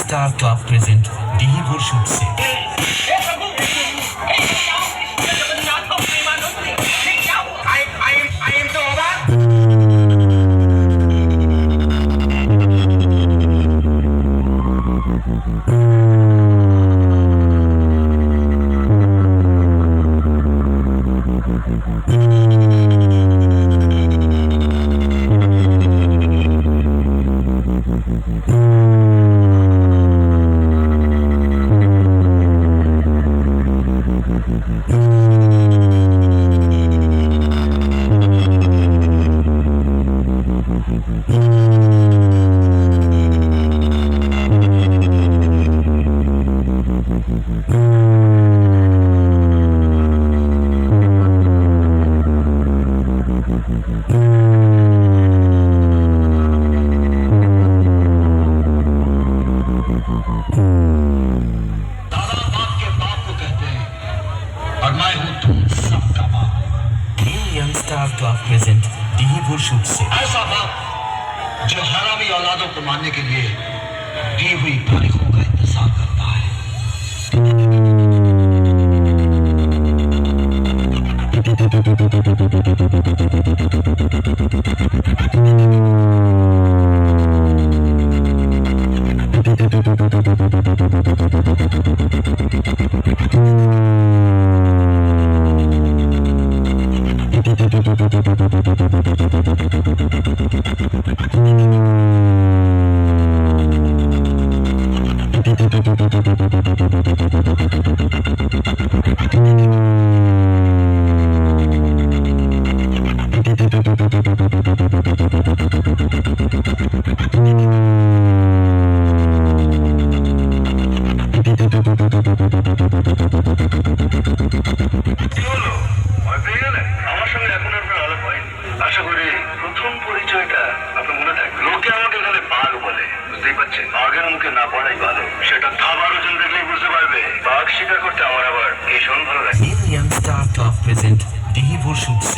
Star Club present Dihibur Shoot Se. Young Star Club present Dihibur Shoot Se. ऐसा बाप जो हरामी औलादों को मारने के लिए दी हुई तारीखों का इंतजार करता है। আশা করি প্রথম পরিচয়টা আপনার মনে থাকবে। লোকে আমাকে এখানে বাঘ বলে, বুঝতেই পারছেন? বাঘের মুখে না পড়াই ভালো, সেটা খাবার ওজন দেখলেই বুঝতে পারবে। বাঘ শিকার করতে আমার আবার ভীষণ ভালো লাগে। Young Star Club present Dihibur Shoot Se.